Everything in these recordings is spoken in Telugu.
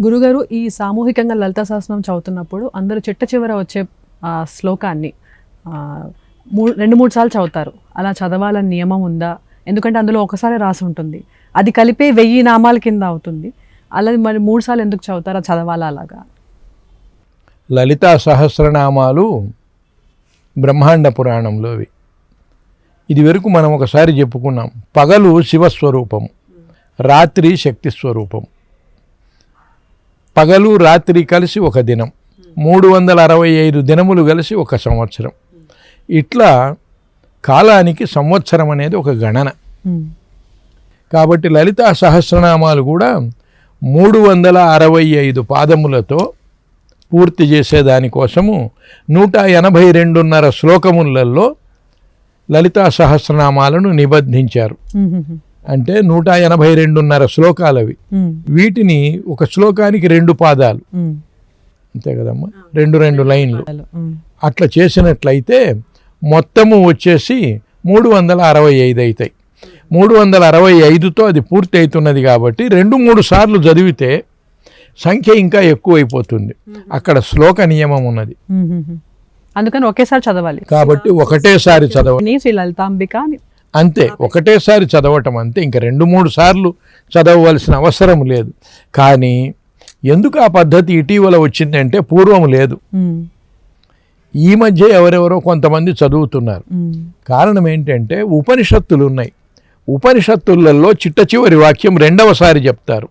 గురుగారు, ఈ సామూహికంగా లలితా సహస్రనామం చదువుతున్నప్పుడు అందరూ చిట్ట చివర వచ్చే శ్లోకాన్ని 2-3 సార్లు చదువుతారు. అలా చదవాలని నియమం ఉందా? ఎందుకంటే అందులో ఒకసారి రాసి ఉంటుంది, అది కలిపే 1000 నామాల కింద అవుతుంది. అలా మరి 3 సార్లు ఎందుకు చదువుతారు? అది చదవాలా అలాగా? లలితా సహస్రనామాలు బ్రహ్మాండ పురాణంలోవి. ఇది వరకు మనం ఒకసారి చెప్పుకున్నాం. పగలు శివస్వరూపం, రాత్రి శక్తి స్వరూపం. పగలు రాత్రి కలిసి ఒక దినం, 365 దినములు కలిసి ఒక సంవత్సరం. ఇట్లా కాలానికి సంవత్సరం అనేది ఒక గణన. కాబట్టి లలితా సహస్రనామాలు కూడా 365 పాదములతో పూర్తి చేసేదానికోసము 182.5 శ్లోకములలో లలితా సహస్రనామాలను నిబంధించారు. అంటే 182.5 శ్లోకాలవి. వీటిని ఒక శ్లోకానికి 2 పాదాలు, అంతే కదమ్మా, 2 లైన్లు అట్లా చేసినట్లయితే మొత్తము వచ్చేసి 365 అవుతాయి. 365తో అది పూర్తి అవుతున్నది. కాబట్టి 2-3 సార్లు చదివితే సంఖ్య ఇంకా ఎక్కువైపోతుంది. అక్కడ శ్లోక నియమం ఉన్నది, అందుకని ఒకేసారి చదవాలి. కాబట్టి ఒకటేసారి చదవాలి. శ్రీ లలితాంబిక అంతే, ఒకటేసారి చదవటం అంతే. ఇంకా 2-3 సార్లు చదవవలసిన అవసరం లేదు. కానీ ఎందుకు ఆ పద్ధతి ఇటీవల వచ్చిందంటే పూర్వం లేదు. ఈ మధ్య ఎవరెవరో కొంతమంది చదువుతున్నారు. కారణం ఏంటంటే ఉపనిషత్తులు ఉన్నాయి. ఉపనిషత్తులలో చిట్ట చివరి వాక్యం 2వసారి చెప్తారు.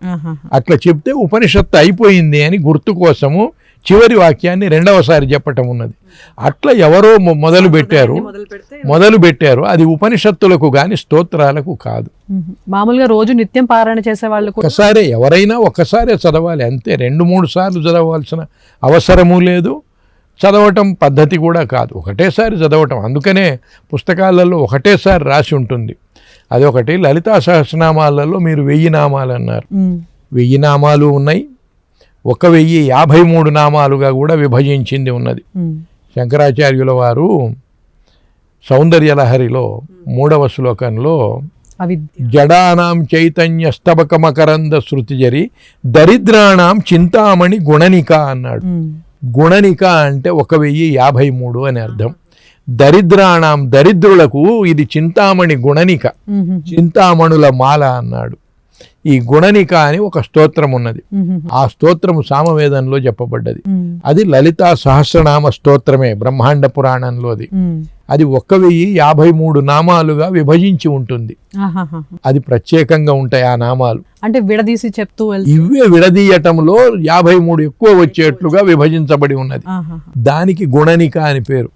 అట్లా చెప్తే ఉపనిషత్తు అయిపోయింది అని గుర్తు కోసము చివరి వాక్యాన్ని 2వసారి చెప్పటం ఉన్నది. అట్లా ఎవరో మొదలు పెట్టారు. అది ఉపనిషత్తులకు గాని స్తోత్రాలకు కాదు. మామూలుగా రోజు నిత్యం పారాయణ చేసే వాళ్ళు ఒకసారి, ఎవరైనా ఒక్కసారే చదవాలి అంతే. 2-3 సార్లు చదవాల్సిన అవసరము లేదు. చదవటం పద్ధతి కూడా కాదు, ఒకటేసారి చదవటం. అందుకనే పుస్తకాలలో ఒకటేసారి రాసి ఉంటుంది. అదొకటి. లలితా సహస్రనామాలలో మీరు 1000 నామాలు అన్నారు. 1000 నామాలు ఉన్నాయి. 1053 నామాలుగా కూడా విభజించింది ఉన్నది. శంకరాచార్యుల వారు సౌందర్యలహరిలో 3వ శ్లోకంలో జడానాం చైతన్య స్తబక మకరంద శృతిజరి దరిద్రాణం చింతామణి గుణనిక అన్నాడు. గుణనిక అంటే 1053 అని అర్థం. దరిద్రాణం, దరిద్రులకు ఇది చింతామణి గుణనిక, చింతామణుల మాల అన్నాడు. ఈ గుణనిక అని ఒక స్తోత్రం ఉన్నది. ఆ స్తోత్రము సామవేదంలో చెప్పబడ్డది. అది లలితా సహస్రనామ స్తోత్రమే, బ్రహ్మాండ పురాణంలోది. అది 1053 నామాలుగా విభజించి ఉంటుంది. అది ప్రత్యేకంగా ఉంటాయి ఆ నామాలు. అంటే విడదీసి చెప్తూ ఇవే విడదీయటంలో 53 ఎక్కువ వచ్చేట్లుగా విభజించబడి ఉన్నది. దానికి గుణనిక అని పేరు.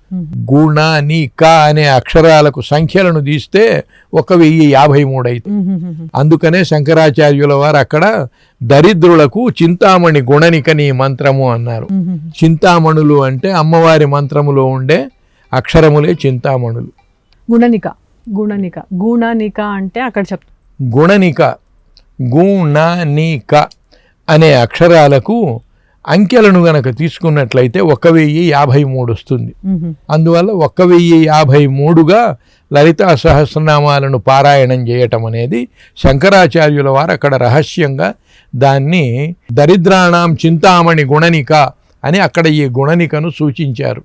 గుణనిక అనే అక్షరాలకు సంఖ్యలను తీస్తే 1053 అయితే. అందుకనే శంకరాచార్యుల వారు అక్కడ దరిద్రులకు చింతామణి గుణనిక నీ మంత్రము అన్నారు. చింతామణులు అంటే అమ్మవారి మంత్రములో ఉండే అక్షరములే చింతామణులు. గుణనిక గుణనిక గుణనిక అంటే అక్కడ గుణనిక, గుణనిక అనే అక్షరాలకు అంకెలను గనక తీసుకున్నట్లయితే 1053 వస్తుంది. అందువల్ల 1053గా లలితా సహస్రనామాలను పారాయణం చేయటం అనేది శంకరాచార్యుల వారు అక్కడ రహస్యంగా దాన్ని దరిద్రాణం చింతామణి గుణనిక అని అక్కడ ఈ గుణనికను సూచించారు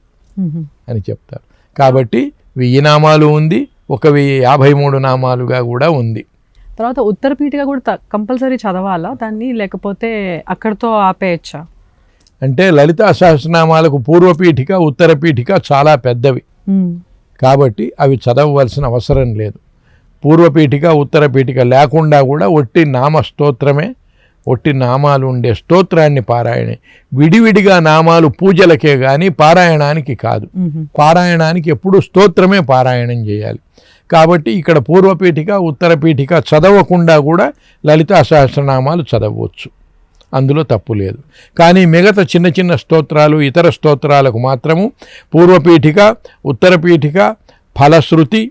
అని చెప్తారు. కాబట్టి 1000 నామాలు ఉంది, 1053 నామాలుగా కూడా ఉంది. తర్వాత ఉత్తరపీఠిక కూడా కంపల్సరీ చదవాలా దాన్ని, లేకపోతే అక్కడితో ఆపేయచ్చా? అంటే లలితా సహస్రనామాలకు పూర్వపీఠిక, ఉత్తరపీఠిక చాలా పెద్దవి. కాబట్టి అవి చదవవలసిన అవసరం లేదు. పూర్వపీఠిక, ఉత్తరపీఠిక లేకుండా కూడా ఒట్టి నామ స్తోత్రమే, ఒట్టి నామాలు ఉండే స్తోత్రాన్ని పారాయణే. విడివిడిగా నామాలు పూజలకే గాని పారాయణానికి కాదు. పారాయణానికి ఎప్పుడు స్తోత్రమే పారాయణం చేయాలి. కాబట్టి ఇక్కడ పూర్వపీఠిక, ఉత్తరపీఠిక చదవకుండా కూడా లలితా సహస్రనామాలు చదవచ్చు, అందులో తప్పు లేదు. కానీ మిగతా చిన్న చిన్న స్తోత్రాలు, ఇతర స్తోత్రాలకు మాత్రము పూర్వపీఠిక, ఉత్తరపీఠిక, ఫలశ్రుతి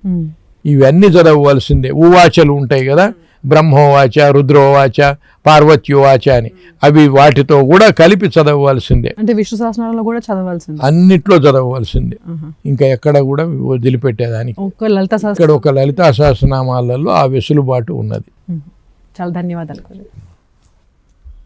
ఇవన్నీ చదవవలసిందే. ఉవాచలు ఉంటాయి కదా, బ్రహ్మోవాచ, రుద్రోవాచ, పార్వత్యోవాచ అని, అవి వాటితో కూడా కలిపి చదవవలసిందే. అంటే విష్ణు సహస్రనామంలో కూడా చదవవలసిందే, అన్నిట్లో చదవవలసిందే. ఇంకా ఎక్కడ కూడా వదిలిపెట్టేదానికి ఇక్కడ ఒక లలితా సహస్రనామాలలో ఆ వెసులుబాటు ఉన్నది. చాలా ధన్యవాదాలు.